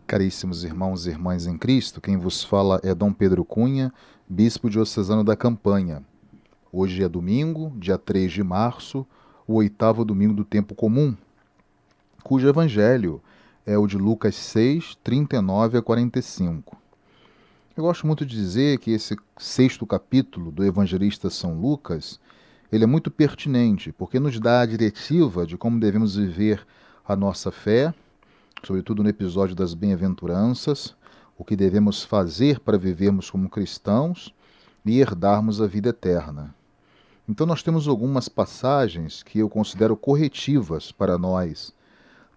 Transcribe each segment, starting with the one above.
Caríssimos irmãos e irmãs em Cristo, quem vos fala é Dom Pedro Cunha, bispo diocesano da Campanha. Hoje é domingo, dia 3 de março, o oitavo domingo do tempo comum, cujo evangelho é o de Lucas 6, 39 a 45. Eu gosto muito de dizer que esse sexto capítulo do evangelista São Lucas, ele é muito pertinente, porque nos dá a diretiva de como devemos viver a nossa fé, sobretudo no episódio das bem-aventuranças, o que devemos fazer para vivermos como cristãos e herdarmos a vida eterna. Então nós temos algumas passagens que eu considero corretivas para nós,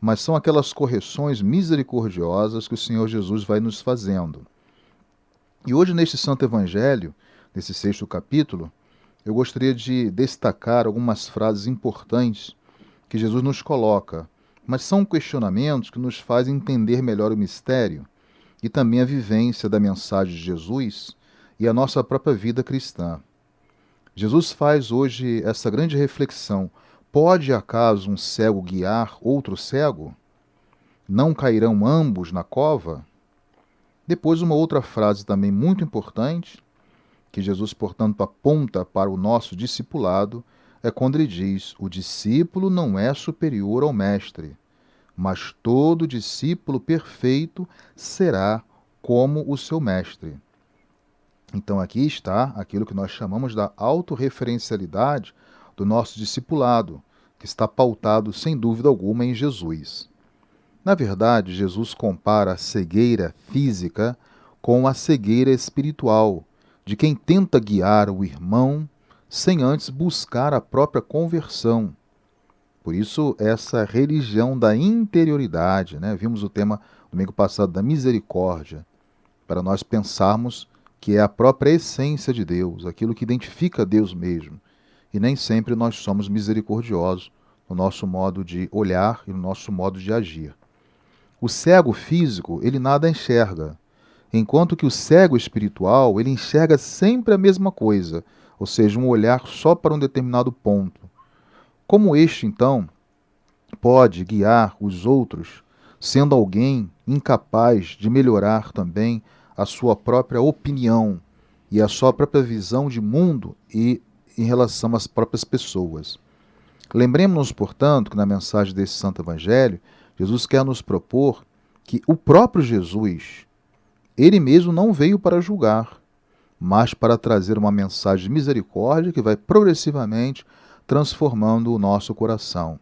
mas são aquelas correções misericordiosas que o Senhor Jesus vai nos fazendo. E hoje, neste Santo Evangelho, nesse sexto capítulo, eu gostaria de destacar algumas frases importantes que Jesus nos coloca, mas são questionamentos que nos fazem entender melhor o mistério e também a vivência da mensagem de Jesus e a nossa própria vida cristã. Jesus faz hoje essa grande reflexão: pode acaso um cego guiar outro cego? Não cairão ambos na cova? Depois, uma outra frase também muito importante, que Jesus, portanto, aponta para o nosso discipulado, é quando ele diz: o discípulo não é superior ao mestre, mas todo discípulo perfeito será como o seu mestre. Então aqui está aquilo que nós chamamos da autorreferencialidade do nosso discipulado, que está pautado, sem dúvida alguma, em Jesus. Na verdade, Jesus compara a cegueira física com a cegueira espiritual, de quem tenta guiar o irmão sem antes buscar a própria conversão. Por isso, essa religião da interioridade, né? Vimos o tema domingo passado da misericórdia, para nós pensarmos que é a própria essência de Deus, aquilo que identifica Deus mesmo. E nem sempre nós somos misericordiosos no nosso modo de olhar e no nosso modo de agir. O cego físico, ele nada enxerga, enquanto que o cego espiritual, ele enxerga sempre a mesma coisa, ou seja, um olhar só para um determinado ponto. Como este, então, pode guiar os outros, sendo alguém incapaz de melhorar também a sua própria opinião e a sua própria visão de mundo e em relação às próprias pessoas? Lembremos-nos, portanto, que na mensagem desse Santo Evangelho, Jesus quer nos propor que o próprio Jesus, ele mesmo não veio para julgar, mas para trazer uma mensagem de misericórdia que vai progressivamente transformando o nosso coração.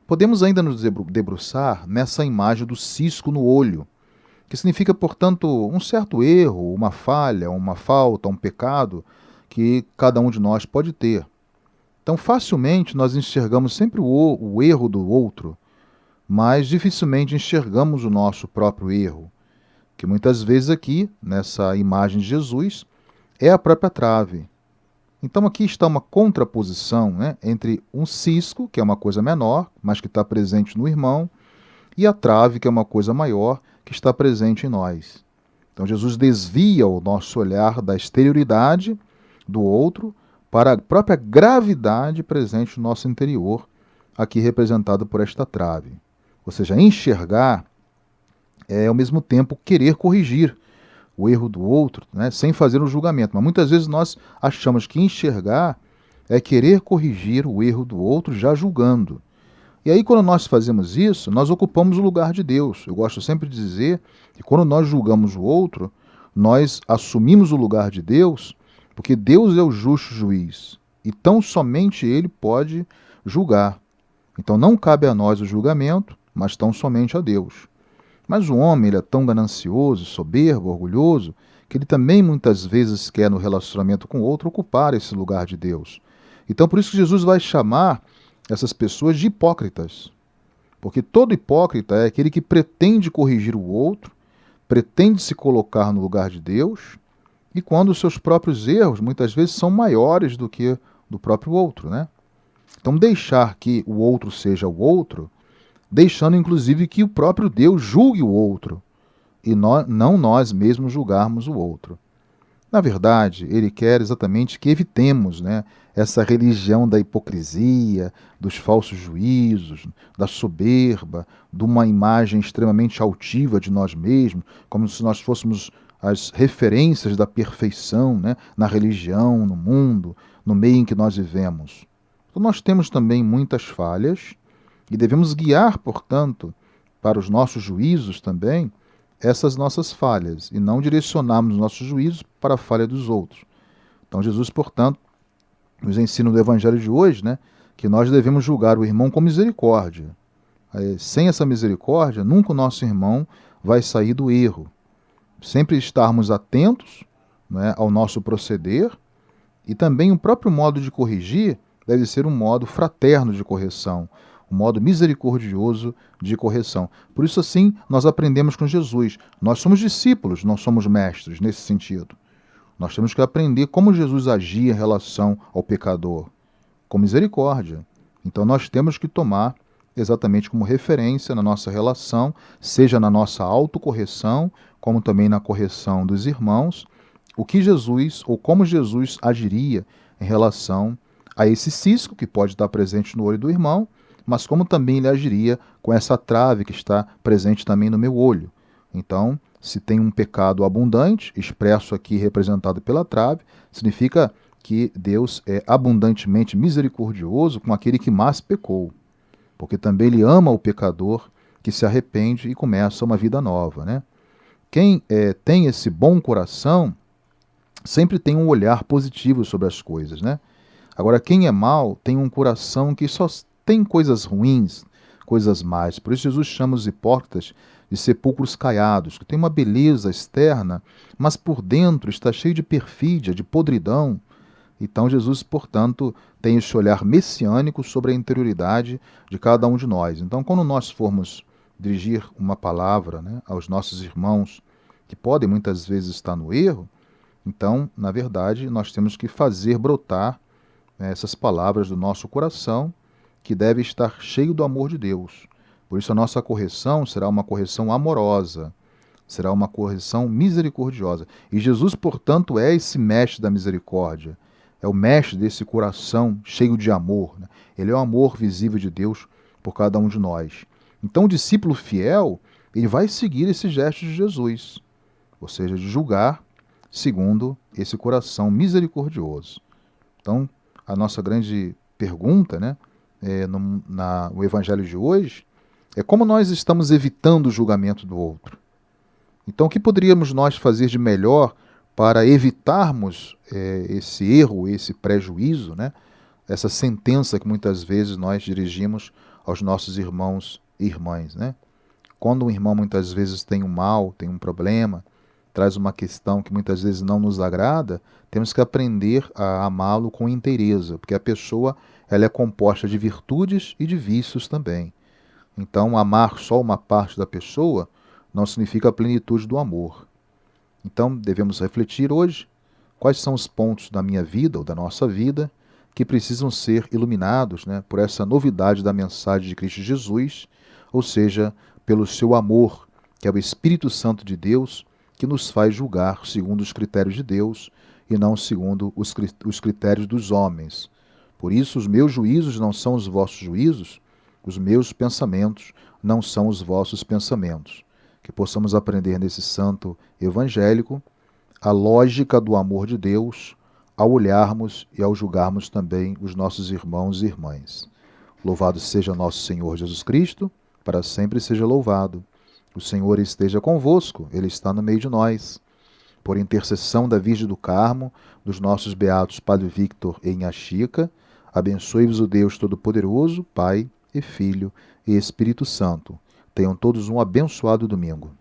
Podemos ainda nos debruçar nessa imagem do cisco no olho, que significa, portanto, um certo erro, uma falha, uma falta, um pecado que cada um de nós pode ter. Então, facilmente nós enxergamos sempre o erro do outro, mas dificilmente enxergamos o nosso próprio erro, que muitas vezes aqui, nessa imagem de Jesus, é a própria trave. Então aqui está uma contraposição, né, entre um cisco, que é uma coisa menor, mas que está presente no irmão, e a trave, que é uma coisa maior, que está presente em nós. Então Jesus desvia o nosso olhar da exterioridade do outro para a própria gravidade presente no nosso interior, aqui representada por esta trave. Ou seja, enxergar é ao mesmo tempo querer corrigir o erro do outro, né, sem fazer um julgamento. Mas muitas vezes nós achamos que enxergar é querer corrigir o erro do outro já julgando. E aí, quando nós fazemos isso, nós ocupamos o lugar de Deus. Eu gosto sempre de dizer que quando nós julgamos o outro, nós assumimos o lugar de Deus, porque Deus é o justo juiz. E tão somente Ele pode julgar. Então não cabe a nós o julgamento, mas tão somente a Deus. Mas o homem, ele é tão ganancioso, soberbo, orgulhoso, que ele também muitas vezes quer, no relacionamento com o outro, ocupar esse lugar de Deus. Então por isso que Jesus vai chamar essas pessoas de hipócritas. Porque todo hipócrita é aquele que pretende corrigir o outro, pretende se colocar no lugar de Deus, e quando os seus próprios erros muitas vezes são maiores do que do próprio outro, né? Então deixar que o outro seja o outro, deixando inclusive que o próprio Deus julgue o outro, e não nós mesmos julgarmos o outro. Na verdade, ele quer exatamente que evitemos, né, essa religião da hipocrisia, dos falsos juízos, da soberba, de uma imagem extremamente altiva de nós mesmos, como se nós fôssemos as referências da perfeição, né, na religião, no mundo, no meio em que nós vivemos. Então, nós temos também muitas falhas e devemos guiar, portanto, para os nossos juízos também, essas nossas falhas e não direcionarmos nossos juízos para a falha dos outros. Então Jesus, portanto, nos ensina no Evangelho de hoje, né, que nós devemos julgar o irmão com misericórdia. Sem essa misericórdia, nunca o nosso irmão vai sair do erro. Sempre estarmos atentos, né, ao nosso proceder e também o próprio modo de corrigir deve ser um modo fraterno de correção, um modo misericordioso de correção. Por isso, assim, nós aprendemos com Jesus. Nós somos discípulos, não somos mestres nesse sentido. Nós temos que aprender como Jesus agia em relação ao pecador, com misericórdia. Então, nós temos que tomar exatamente como referência na nossa relação, seja na nossa autocorreção, como também na correção dos irmãos, o que Jesus, ou como Jesus agiria em relação a esse cisco que pode estar presente no olho do irmão, mas como também ele agiria com essa trave que está presente também no meu olho. Então, se tem um pecado abundante, expresso aqui representado pela trave, significa que Deus é abundantemente misericordioso com aquele que mais pecou, porque também ele ama o pecador que se arrepende e começa uma vida nova, né? Quem tem esse bom coração sempre tem um olhar positivo sobre as coisas, né? Agora, quem é mau tem um coração que só tem coisas ruins, coisas más. Por isso Jesus chama os hipócritas de sepulcros caiados, que tem uma beleza externa, mas por dentro está cheio de perfídia, de podridão. Então Jesus, portanto, tem esse olhar messiânico sobre a interioridade de cada um de nós. Então, quando nós formos dirigir uma palavra, né, aos nossos irmãos que podem muitas vezes estar no erro, então, na verdade, nós temos que fazer brotar, né, essas palavras do nosso coração, que deve estar cheio do amor de Deus. Por isso a nossa correção será uma correção amorosa, será uma correção misericordiosa. E Jesus, portanto, é esse mestre da misericórdia, é o mestre desse coração cheio de amor, né? Ele é o amor visível de Deus por cada um de nós. Então o discípulo fiel, ele vai seguir esse gesto de Jesus, ou seja, de julgar segundo esse coração misericordioso. Então, a nossa grande pergunta, né, no Evangelho de hoje, é como nós estamos evitando o julgamento do outro. Então, o que poderíamos nós fazer de melhor para evitarmos esse erro, esse prejuízo, né, essa sentença que muitas vezes nós dirigimos aos nossos irmãos e irmãs, né? Quando um irmão muitas vezes tem um mal, tem um problema, traz uma questão que muitas vezes não nos agrada, temos que aprender a amá-lo com inteireza, porque a pessoa ela é composta de virtudes e de vícios também. Então, amar só uma parte da pessoa não significa a plenitude do amor. Então, devemos refletir hoje quais são os pontos da minha vida ou da nossa vida que precisam ser iluminados, né, por essa novidade da mensagem de Cristo Jesus, ou seja, pelo seu amor, que é o Espírito Santo de Deus, que nos faz julgar segundo os critérios de Deus e não segundo os critérios dos homens. Por isso, os meus juízos não são os vossos juízos, os meus pensamentos não são os vossos pensamentos. Que possamos aprender nesse santo evangélico a lógica do amor de Deus ao olharmos e ao julgarmos também os nossos irmãos e irmãs. Louvado seja nosso Senhor Jesus Cristo, para sempre seja louvado. O Senhor esteja convosco, Ele está no meio de nós. Por intercessão da Virgem do Carmo, dos nossos beatos Padre Victor e Inha Chica, abençoe-vos o Deus Todo-Poderoso, Pai e Filho e Espírito Santo. Tenham todos um abençoado domingo.